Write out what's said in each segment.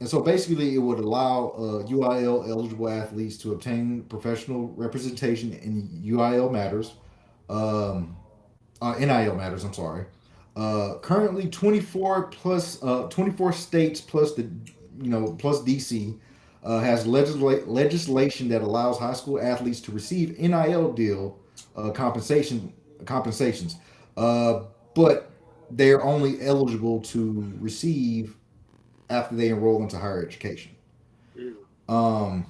And so basically, it would allow UIL eligible athletes to obtain professional representation in UIL matters, um, NIL matters. I'm sorry. Currently, 24 states plus the plus DC has legislation that allows high school athletes to receive NIL deal compensations, uh, but they're only eligible to receive after they enroll into higher education. Mm. Um,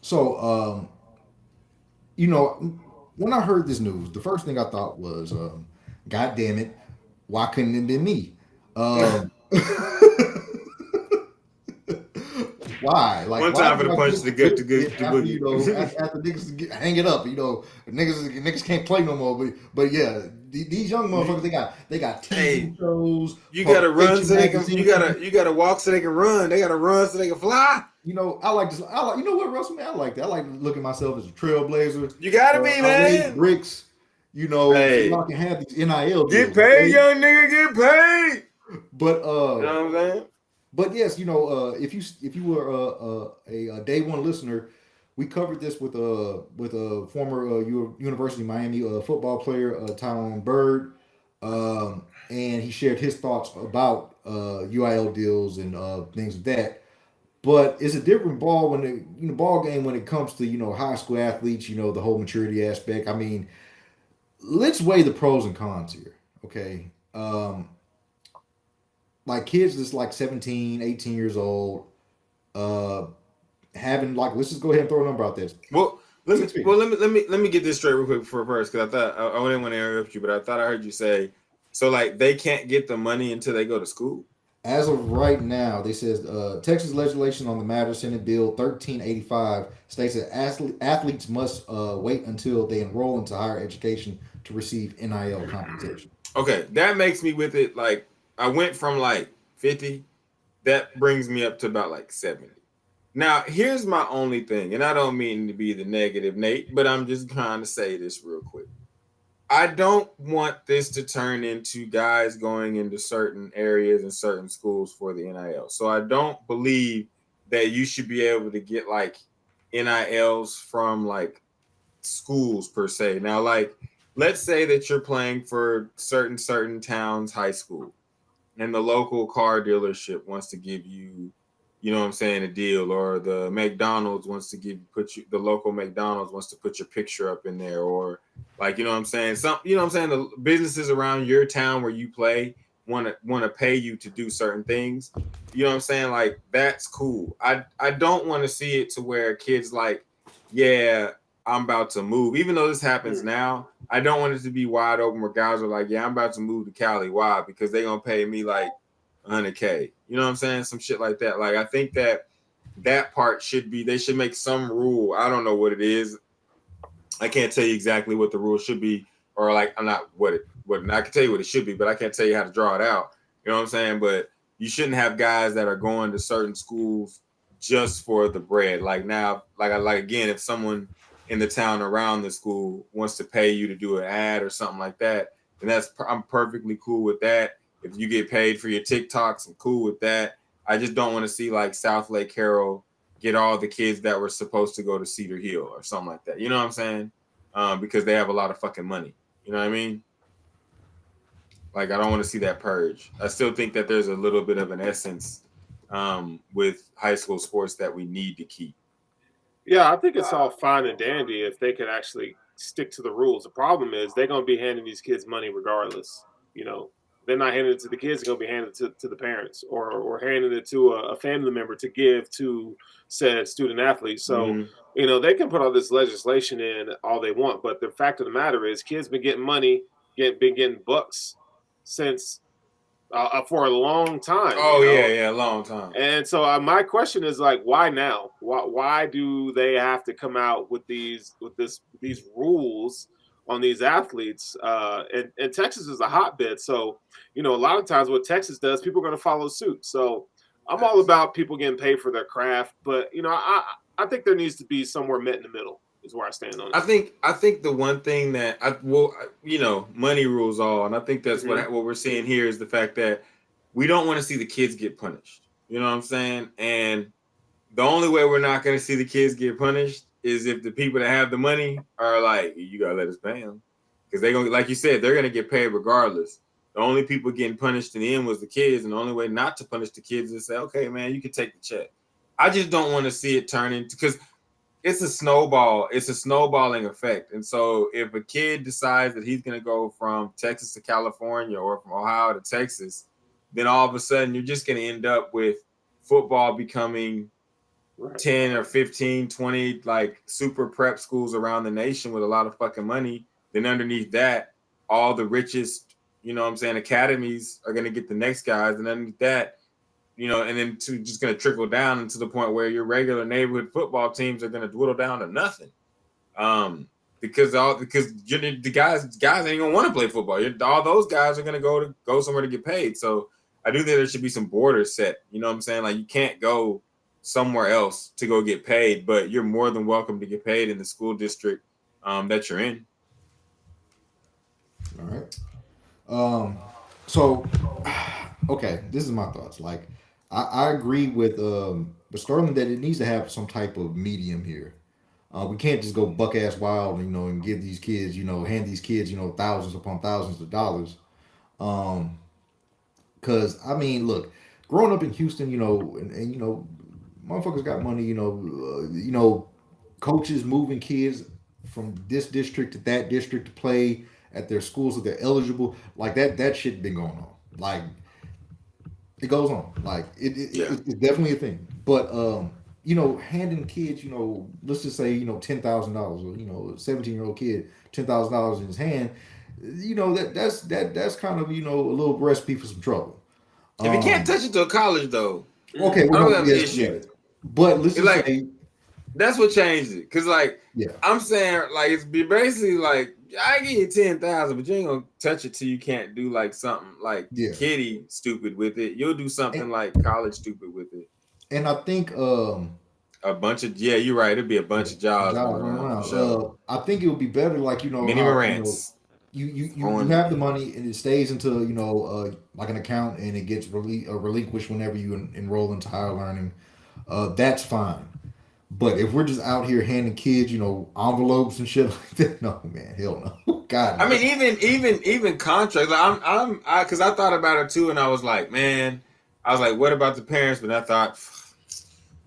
so, when I heard this news, the first thing I thought was, God damn it, why couldn't it be me? Um, why? Like, One why time for do the I punch get to to good to witness good it to after boogie. after niggas hang it up? Niggas can't play no more. But yeah, these young motherfuckers, they got TV Hey, shows, you gotta run publication so they can. magazine. You gotta walk so they can run. They gotta run so they can fly. I like this. I like, you know what, Russell, man, I like that. I like to look at myself as a trailblazer. You gotta be, I laid man. bricks, so Hey, y'all can have these NIL get deals, paid, okay? young nigga. Get paid. But You know what I'm saying? yes, if you were a day one listener, we covered this with a former University of Miami football player, Tyron Bird, and he shared his thoughts about UIL deals and things of that. But it's a different ball when ball game when it comes to high school athletes. The whole maturity aspect. I mean, let's weigh the pros and cons here. Okay, like kids that's like 17, 18 years old, uh, having like let's just go ahead and throw a number out there. Well, let me 16. well let me get this straight real quick for first because I thought I didn't want to interrupt you, but I thought I heard you say so like they can't get the money until they go to school. As of right now, they says Texas legislation on the matter, Senate Bill 1385, states that athletes must wait until they enroll into higher education to receive NIL compensation. Okay, that makes me with it like I went from like 50. That brings me up to about like 70. Now, here's my only thing, and I don't mean to be the negative Nate, but I'm just trying to say this real quick. I don't want this to turn into guys going into certain areas and certain schools for the NIL. So I don't believe that you should be able to get like NILs from like schools per se. Now, like, let's say that you're playing for certain towns high school and the local car dealership wants to give you, you know what I'm saying, a deal, or the McDonald's wants to the local McDonald's wants to put your picture up in there, or like, you know what I'm saying, the businesses around your town where you play want to pay you to do certain things. You know what I'm saying? Like that's cool. I don't want to see it to where kids like, yeah, I'm about to move. Even though this happens Mm. now, I don't want it to be wide open where guys are like, yeah, I'm about to move to Cali. Why? Because they're gonna pay me like 100K. You know what I'm saying? Some shit like that. Like I think that part should be. They should make some rule. I don't know what it is. I can't tell you exactly what the rule should be, or like I'm not what I can tell you what it should be, but I can't tell you how to draw it out. You know what I'm saying? But you shouldn't have guys that are going to certain schools just for the bread. Like now, like again, if someone in the town around the school wants to pay you to do an ad or something like that, then I'm perfectly cool with that. If you get paid for your TikToks, I'm cool with that. I just don't want to see like South Lake Carroll get all the kids that were supposed to go to Cedar Hill or something like that. You know what I'm saying? Because they have a lot of fucking money. You know what I mean? Like I don't want to see that purge. I still think that there's a little bit of an essence with high school sports that we need to keep. Yeah, I think it's all fine and dandy if they could actually stick to the rules. The problem is they're going to be handing these kids money regardless. You know, they're not handing it to the kids; they're going to be handing it to the parents, or handing it to a family member to give to said student athletes. So, Mm-hmm. they can put all this legislation in all they want, but the fact of the matter is, kids been getting money, been getting bucks since for a long time. Oh yeah, yeah, a long time. And so my question is like, why now? Why do they have to come out with these rules on these athletes? And Texas is a hotbed, so a lot of times what Texas does, people are going to follow suit. So I'm all Facts. about people getting paid for their craft, but I think there needs to be somewhere met in the middle. Is where I stand on it. I think the one thing that money rules all, and I think that's Hmm. what we're seeing here is the fact that we don't want to see the kids get punished. You know what I'm saying? And the only way we're not going to see the kids get punished is if the people that have the money are like, you got to let us pay them. Because they're going to, like you said, they're going to get paid regardless. The only people getting punished in the end was the kids. And the only way not to punish the kids is to say, okay, man, you can take the check. I just don't want to see it turn into, because it's a snowball. It's a snowballing effect. And so if a kid decides that he's going to go from Texas to California or from Ohio to Texas, then all of a sudden you're just going to end up with football becoming 10 or 15, 20 like super prep schools around the nation with a lot of fucking money. Then underneath that, all the richest, you know what I'm saying, academies are going to get the next guys. And underneath that, you know, and then to just going to trickle down into the point where your regular neighborhood football teams are going to dwindle down to nothing. Because the guys ain't gonna want to play football. All those guys are gonna go somewhere to get paid. So I do think there should be some borders set. You know what I'm saying? Like you can't go somewhere else to go get paid, but you're more than welcome to get paid in the school district that you're in. All right. So, okay, this is my thoughts. Like, I agree with Sterling that it needs to have some type of medium here. We can't just go buck ass wild, you know, and give these kids, you know, hand these kids, you know, thousands upon thousands of dollars. Um, Cause I mean, look, growing up in Houston, you know, and you know, motherfuckers got money, you know, coaches moving kids from this district to that district to play at their schools so they're eligible. Like that shit been going on. Like it goes on. Like Yeah. it's definitely a thing. But you know, handing kids, you know, let's just say, you know, $10,000 or, you know, a 17-year-old kid, $10,000 in his hand, you know, that's kind of, you know, a little recipe for some trouble. If you can't Um, touch it to a college though, okay, I don't well, have an yes, issue. yeah. But let's It's just like say, that's what changed it. Cause like yeah, I'm saying, like it's basically like I give you 10,000, but you ain't gonna touch it till you can't do like something like yeah. kiddie stupid with it. You'll do something And, like college stupid with it. and I think A bunch of you're right. It'd be a bunch yeah, of jobs jobs running run around for around. sure. I think it would be better, like you know Mini how you know Morants. you have the money and it stays into you know like an account and it gets relinquished whenever you enroll into higher learning. That's fine. But if we're just out here handing kids, you know, envelopes and shit like that, no man, hell no, God I no. mean, even contracts. Like because I thought about it too, and I was like, man, I was like, what about the parents? But I thought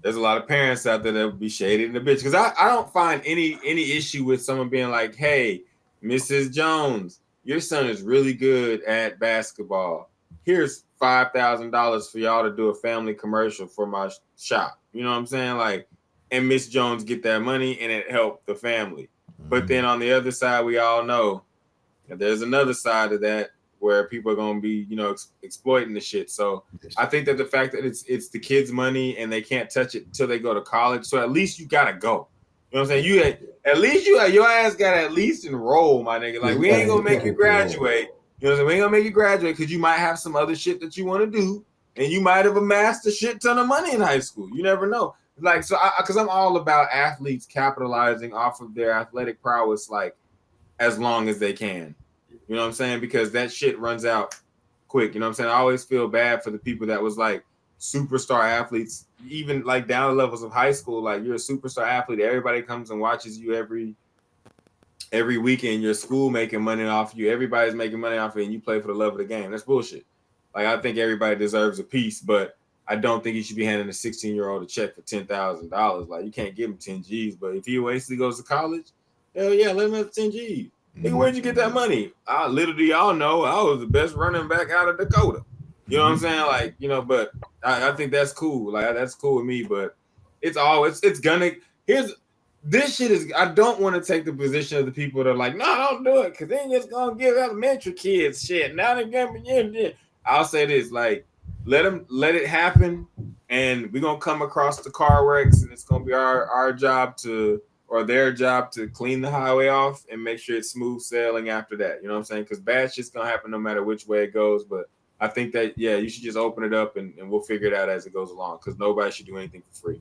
there's a lot of parents out there that would be shaded in the bitch. Because I don't find any issue with someone being like, hey, Mrs. Jones, your son is really good at basketball. Here's $5,000 for y'all to do a family commercial for my shop. You know what I'm saying? Like, and Miss Jones get that money and it helped the family. But then on the other side, we all know that there's another side of that where people are going to be, you know, exploiting the shit. So I think that the fact that it's the kids' money and they can't touch it until they go to college. So at least you gotta go. You know what I'm saying? At least your ass got to at least enroll, my nigga. Yeah, Like you we ain't gotta gonna make you definitely enroll. graduate. You know what I'm saying? We ain't gonna make you graduate because you might have some other shit that you want to do, and you might have amassed a shit ton of money in high school. You never know. Like so, because I'm all about athletes capitalizing off of their athletic prowess, like as long as they can. You know what I'm saying? Because that shit runs out quick. You know what I'm saying? I always feel bad for the people that was like superstar athletes, even like down the levels of high school. Like you're a superstar athlete. Everybody comes and watches you every weekend. Your school making money off you. Everybody's making money off you, and you play for the love of the game. That's bullshit. Like I think everybody deserves a piece, but I don't think you should be handing a 16-year-old a check for $10,000. Like you can't give him 10 G's. But if he basically goes to college, hell yeah, let him have 10 G's. Nigga, where'd you get that money? I literally, y'all know, I was the best running back out of Dakota. You know what I'm saying? Like, you know, but I think that's cool. Like, that's cool with me. But it's gonna. This shit is. I don't want to take the position of the people that are like, no, don't do it, because then just gonna give elementary kids shit. Now they're gonna be. I'll say this, like, let it happen, and we're gonna come across the car wrecks, and it's gonna be our job or their job to clean the highway off and make sure it's smooth sailing after that. You know what I'm saying? Because bad shit's gonna happen no matter which way it goes. But I think that you should just open it up and we'll figure it out as it goes along. Because nobody should do anything for free.